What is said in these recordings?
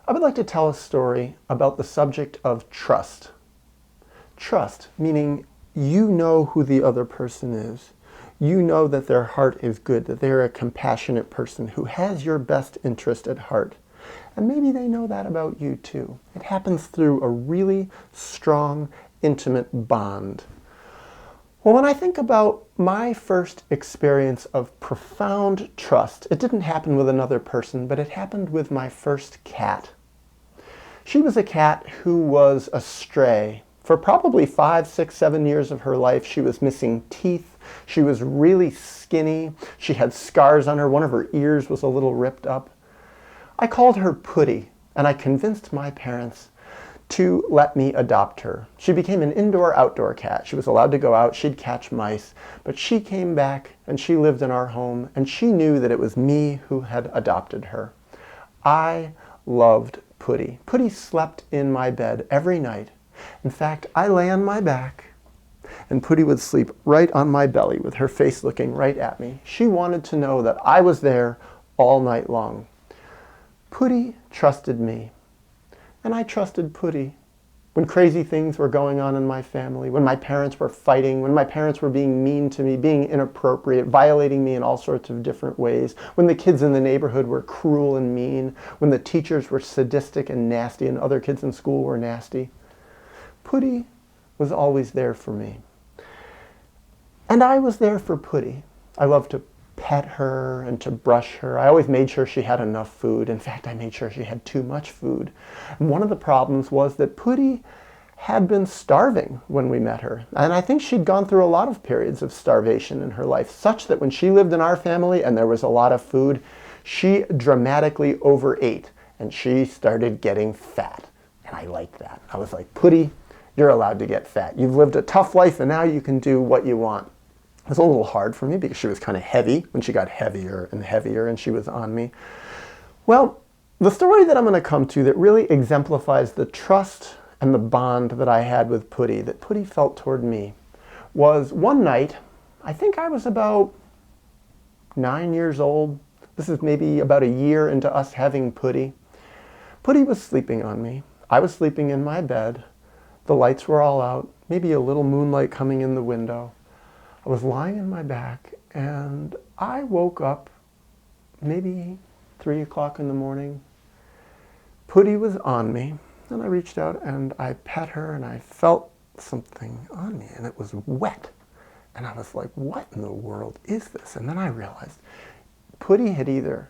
I would like to tell a story about the subject of trust. Trust, meaning you know who the other person is. You know that their heart is good, that they're a compassionate person who has your best interest at heart. And maybe they know that about you too. It happens through a really strong, intimate bond. Well, when I think about my first experience of profound trust, it didn't happen with another person, but it happened with my first cat. She was a cat who was a stray. For probably 5, 6, 7 years of her life, she was missing teeth. She was really skinny. She had scars on her. One of her ears was a little ripped up. I called her Putty, and I convinced my parents to let me adopt her. She became an indoor-outdoor cat. She was allowed to go out, she'd catch mice, but she came back and she lived in our home, and she knew that it was me who had adopted her. I loved Putty. Putty slept in my bed every night. In fact, I lay on my back, and Putty would sleep right on my belly with her face looking right at me. She wanted to know that I was there all night long. Putty trusted me. And I trusted Putty. When crazy things were going on in my family, when my parents were fighting, when my parents were being mean to me, being inappropriate, violating me in all sorts of different ways, when the kids in the neighborhood were cruel and mean, when the teachers were sadistic and nasty and other kids in school were nasty, Putty was always there for me. And I was there for Putty. I loved to pet her and to brush her. I always made sure she had enough food. In fact, I made sure she had too much food. And one of the problems was that Putty had been starving when we met her. And I think she'd gone through a lot of periods of starvation in her life, such that when she lived in our family and there was a lot of food, she dramatically overate and she started getting fat. And I liked that. I was like, Putty, you're allowed to get fat. You've lived a tough life and now you can do what you want. It was a little hard for me because she was kind of heavy when she got heavier and she was on me. Well, the story that I'm going to come to that really exemplifies the trust and the bond that I had with Putty, that Putty felt toward me, was one night. I think I was about 9 years old. This is maybe about a year into us having Putty. Putty was sleeping on me. I was sleeping in my bed. The lights were all out, maybe a little moonlight coming in the window. I was lying in my back and I woke up maybe 3 o'clock in the morning. Putty was on me and I reached out and I pet her and I felt something on me and it was wet. And I was like, what in the world is this? And then I realized Putty had either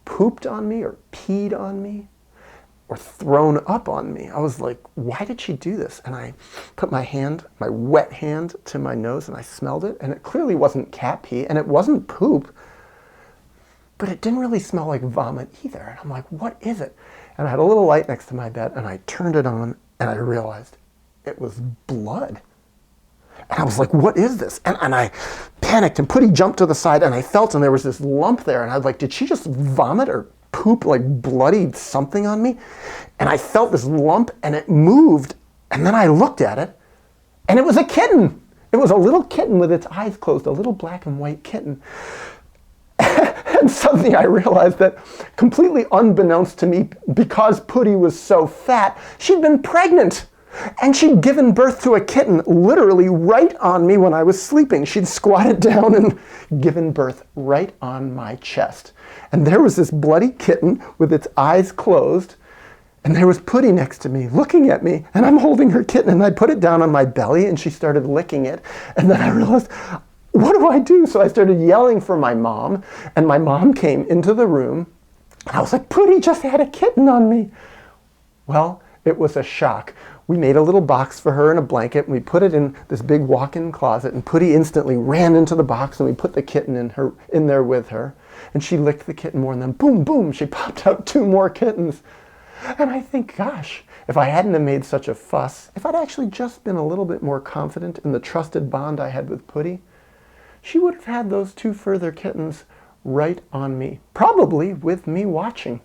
pooped on me or peed on me or thrown up on me. I was like, why did she do this? And I put my hand, my wet hand, to my nose and I smelled it, and it clearly wasn't cat pee and it wasn't poop, but it didn't really smell like vomit either. And I'm like, what is it? And I had a little light next to my bed and I turned it on and I realized it was blood. And I was like, what is this? And I panicked and Putty jumped to the side and I felt, and there was this lump there, and I was like, did she just vomit or poop, like bloody something on me? And I felt this lump and it moved, and then I looked at it and it was a kitten. It was a little kitten with its eyes closed, a little black and white kitten. And suddenly I realized that, completely unbeknownst to me, because Putty was so fat, she'd been pregnant. And she'd given birth to a kitten literally right on me when I was sleeping. She'd squatted down and given birth right on my chest. And there was this bloody kitten with its eyes closed, and there was Putty next to me looking at me, and I'm holding her kitten, and I put it down on my belly and she started licking it. And then I realized, what do I do? So I started yelling for my mom, and my mom came into the room, and I was like, Putty just had a kitten on me. Well, it was a shock. We made a little box for her and a blanket, and we put it in this big walk-in closet, and Putty instantly ran into the box, and we put the kitten in there with her. And she licked the kitten more, and then boom, boom, she popped out 2 more kittens. And I think, gosh, if I hadn't have made such a fuss, if I'd actually just been a little bit more confident in the trusted bond I had with Putty, she would have had those 2 further kittens right on me, probably with me watching.